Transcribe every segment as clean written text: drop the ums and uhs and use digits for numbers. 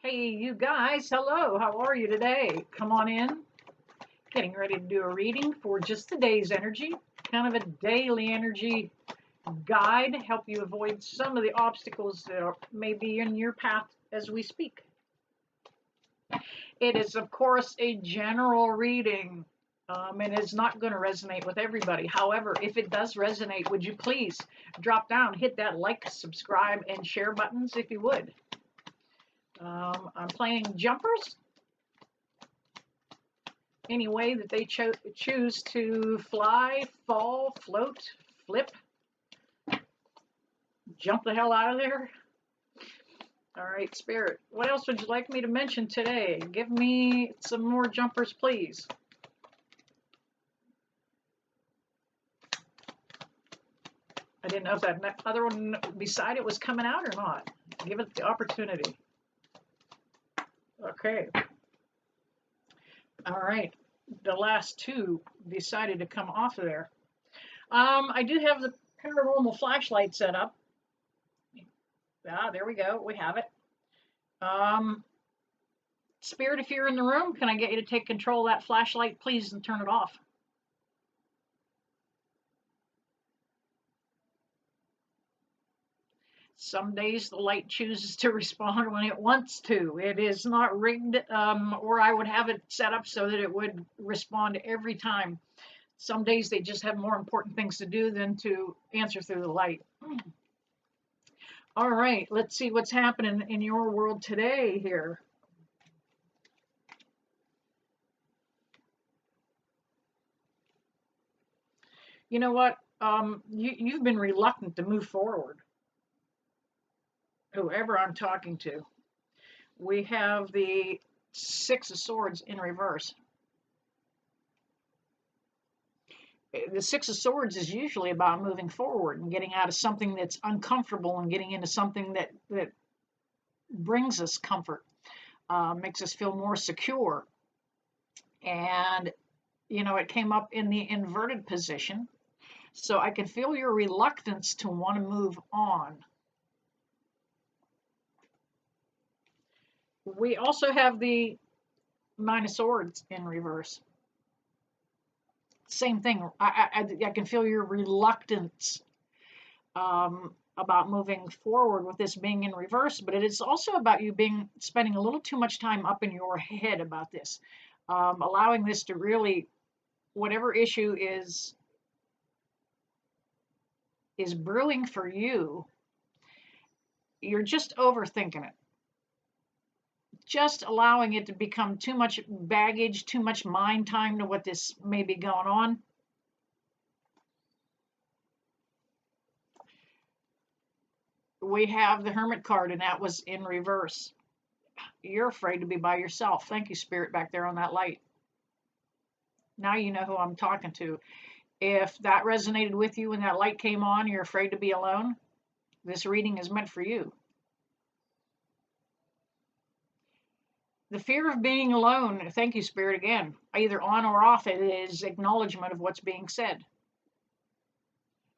Hey, you guys, hello. How are you today? Come on in. Getting ready to do a reading for just today's energy, kind of a daily energy guide, help you avoid some of the obstacles that may be in your path as we speak. It is, of course, a general reading, and it's not going to resonate with everybody. However, if it does resonate, would you please drop down, hit that like, subscribe, and share buttons if you would. I'm playing jumpers. Any way that they choose to fly, fall, float, flip, jump the hell out of there. All right, Spirit, what else would you like me to mention today? Give me some more jumpers, please. I didn't know if that other one beside it was coming out or not. Give it the opportunity. Okay. All right. The last two decided to come off of there. I do have the paranormal flashlight set up. There we go. We have it. Spirit, if you're in the room, can I get you to take control of that flashlight, please, and turn it off? Some days the light chooses to respond when it wants to. It is not rigged, or I would have it set up so that it would respond every time. Some days they just have more important things to do than to answer through the light. All right, let's see what's happening in your world today here. You know what? You've been reluctant to move forward. Whoever I'm talking to. We have the Six of Swords in reverse. The Six of Swords is usually about moving forward and getting out of something that's uncomfortable and getting into something that brings us comfort, makes us feel more secure. And, it came up in the inverted position. So I can feel your reluctance to want to move on. We also have the Nine of Swords in reverse. Same thing. I can feel your reluctance about moving forward with this being in reverse, but it is also about you spending a little too much time up in your head about this, allowing this to really, whatever issue is brewing for you, you're just overthinking it. Just allowing it to become too much baggage, too much mind time to what this may be going on. We have the Hermit card, and that was in reverse. You're afraid to be by yourself. Thank you, Spirit, back there on that light. Now you know who I'm talking to. If that resonated with you when that light came on, you're afraid to be alone, this reading is meant for you. The fear of being alone, thank you, Spirit, again, either on or off, it is acknowledgement of what's being said.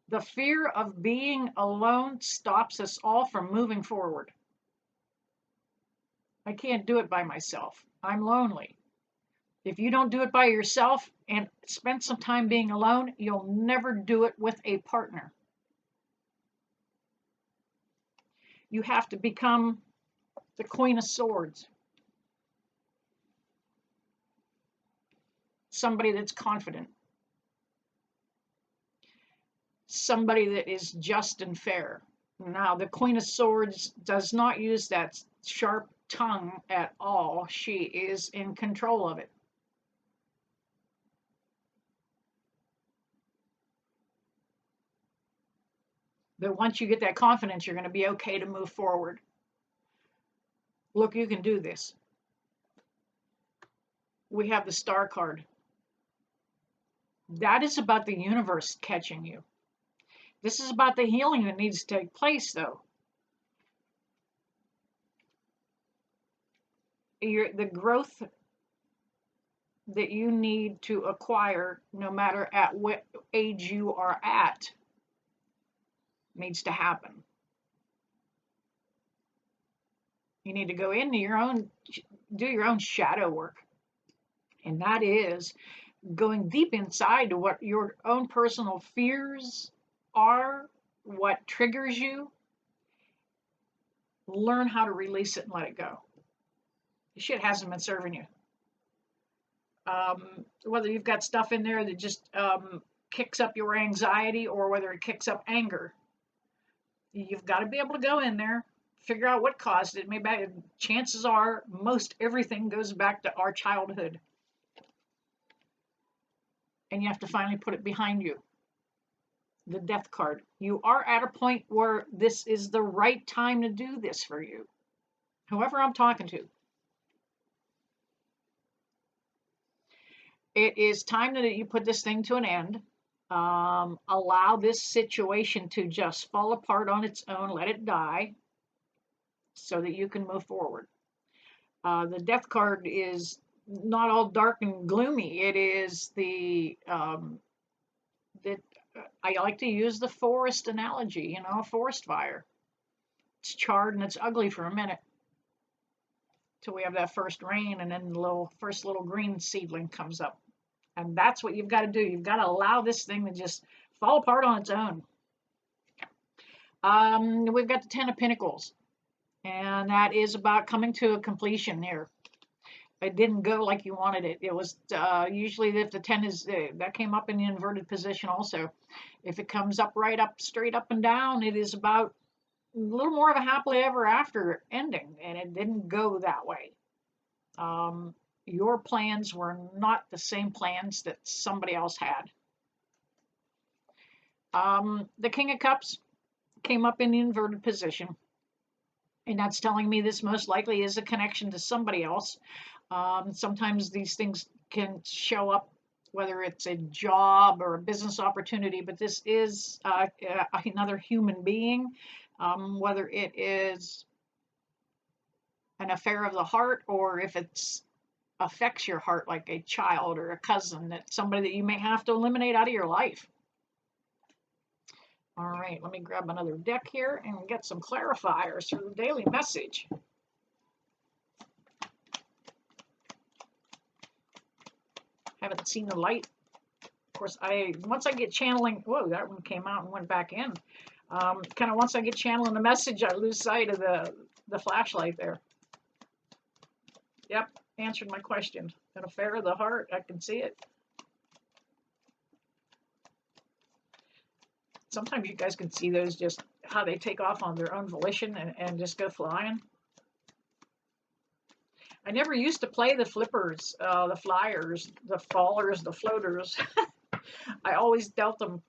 The fear of being alone stops us all from moving forward. I can't do it by myself. I'm lonely. If you don't do it by yourself and spend some time being alone, you'll never do it with a partner. You have to become the Queen of Swords. Somebody that's confident. Somebody that is just and fair. Now, the Queen of Swords does not use that sharp tongue at all. She is in control of it. But once you get that confidence, you're going to be okay to move forward. Look, you can do this. We have the Star card. That is about the universe catching you. This is about the healing that needs to take place, though. The growth that you need to acquire, no matter at what age you are at, needs to happen. You need to go into your own, do your own shadow work. And that is going deep inside to what your own personal fears are, what triggers you. Learn how to release it and let it go. The shit hasn't been serving you. Whether you've got stuff in there that just kicks up your anxiety or whether it kicks up anger, you've got to be able to go in there, figure out what caused it. Maybe chances are most everything goes back to our childhood. And you have to finally put it behind you. The death card. You are at a point where this is the right time to do this for you. Whoever I'm talking to. It is time that you put this thing to an end. Allow this situation to just fall apart on its own. Let it die so that you can move forward. The death card is not all dark and gloomy. It is that I like to use the forest analogy, a forest fire. It's charred and it's ugly for a minute till we have that first rain and then the first little green seedling comes up. And that's what you've got to do. You've got to allow this thing to just fall apart on its own. We've got the Ten of Pentacles, and that is about coming to a completion here. It didn't go like you wanted it. It was usually if the 10 is, that came up in the inverted position also. If it comes up right up, straight up and down, it is about a little more of a happily ever after ending, and it didn't go that way. Your plans were not the same plans that somebody else had. The King of Cups came up in the inverted position, and that's telling me this most likely is a connection to somebody else. Sometimes these things can show up, whether it's a job or a business opportunity, but this is another human being, whether it is an affair of the heart or if it's affects your heart like a child or a cousin, that somebody that you may have to eliminate out of your life. All right, let me grab another deck here and get some clarifiers for the daily message. Haven't seen the light. Of course, once I get channeling, whoa, that one came out and went back in. Kind of once I get channeling the message, I lose sight of the flashlight there. Yep, answered my question. An affair of the heart, I can see it. Sometimes you guys can see those, just how they take off on their own volition and just go flying. I never used to play the flippers, the flyers, the fallers, the floaters. I always dealt them.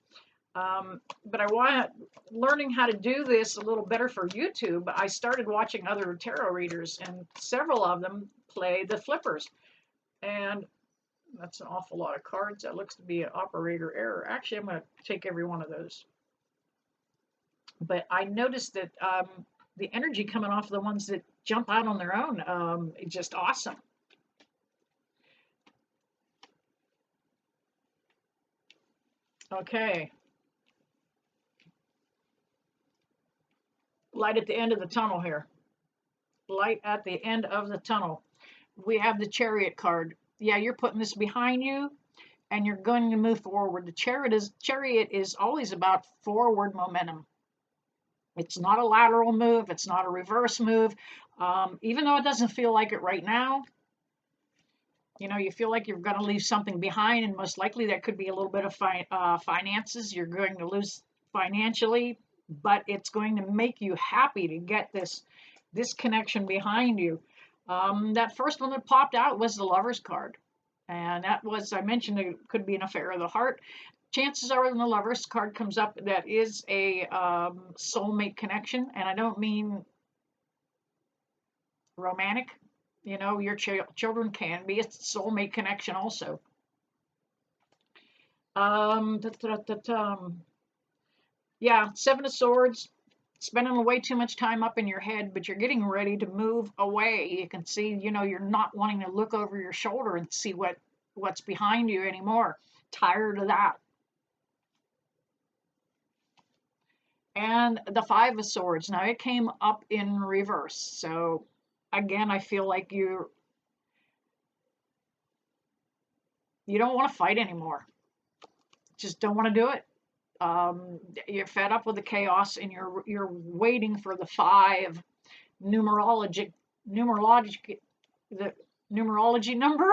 But I want learning how to do this a little better for YouTube. I started watching other tarot readers, and several of them play the flippers. And that's an awful lot of cards. That looks to be an operator error. Actually, I'm going to take every one of those. But I noticed that the energy coming off the ones that jump out on their own, it's just awesome. Okay. Light at the end of the tunnel here. Light at the end of the tunnel. We have the Chariot card. Yeah, you're putting this behind you and you're going to move forward. The Chariot is always about forward momentum. It's not a lateral move. It's not a reverse move. Even though it doesn't feel like it right now, you feel like you're going to leave something behind, and most likely that could be a little bit of finances. You're going to lose financially, but it's going to make you happy to get this connection behind you. That first one that popped out was the Lover's card, and that was, I mentioned, it could be an affair of the heart. Chances are when the Lover's card comes up, that is a soulmate connection, and I don't mean romantic. Your children can be a soulmate connection also. Yeah, Seven of Swords, spending way too much time up in your head, but you're getting ready to move away. You can see, you're not wanting to look over your shoulder and see what's behind you anymore. Tired of that. And the Five of Swords. Now, it came up in reverse, so again, I feel like you don't want to fight anymore. Just don't want to do it. You're fed up with the chaos, and you're waiting for the 5 numerologic the numerology number.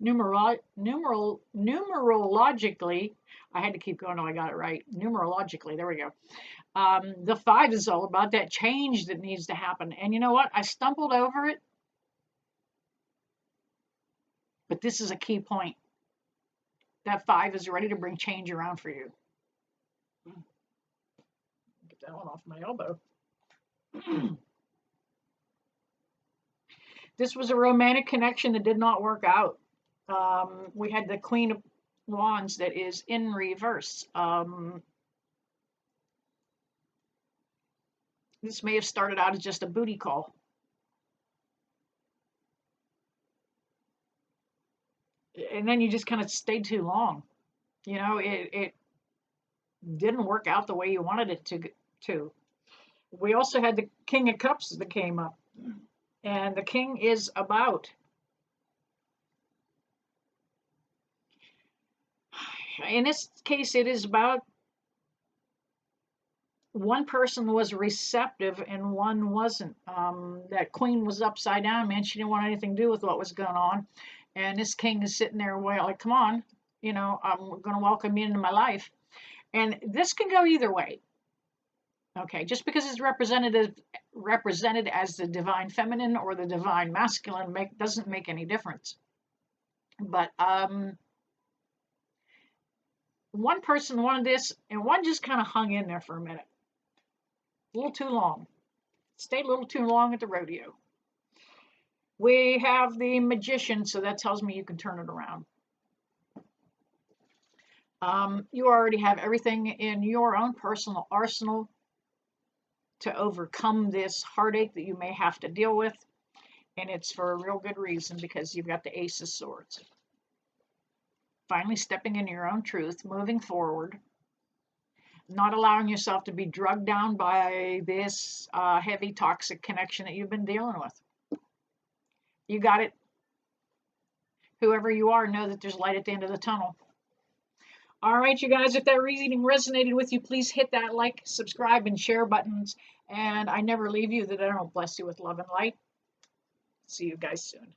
Numerologically, I had to keep going till I got it right. Numerologically, there we go. The 5 is all about that change that needs to happen. And you know what? I stumbled over it, but this is a key point. That 5 is ready to bring change around for you. Get that one off my elbow. This was a romantic connection that did not work out. We had the Queen of Wands that is in reverse. This may have started out as just a booty call. And then you just kind of stayed too long. You know, it didn't work out the way you wanted it to. We also had the King of Cups that came up. And the King is about, in this case, it is about one person was receptive and one wasn't. That Queen was upside down, man. She didn't want anything to do with what was going on. And this King is sitting there, well, like, come on, you know, I'm going to welcome you into my life. And this can go either way. Okay, just because it's represented as the divine feminine or the divine masculine doesn't make any difference. But one person wanted this, and one just kind of hung in there for a minute. A little too long. Stayed a little too long at the rodeo. We have the Magician, so that tells me you can turn it around. You already have everything in your own personal arsenal to overcome this heartache that you may have to deal with. And it's for a real good reason, because you've got the Ace of Swords. Finally stepping into your own truth, moving forward, not allowing yourself to be drugged down by this heavy toxic connection that you've been dealing with. You got it. Whoever you are, know that there's light at the end of the tunnel. All right, you guys, if that reading resonated with you, please hit that like, subscribe, and share buttons. And I never leave you that I don't bless you with love and light. See you guys soon.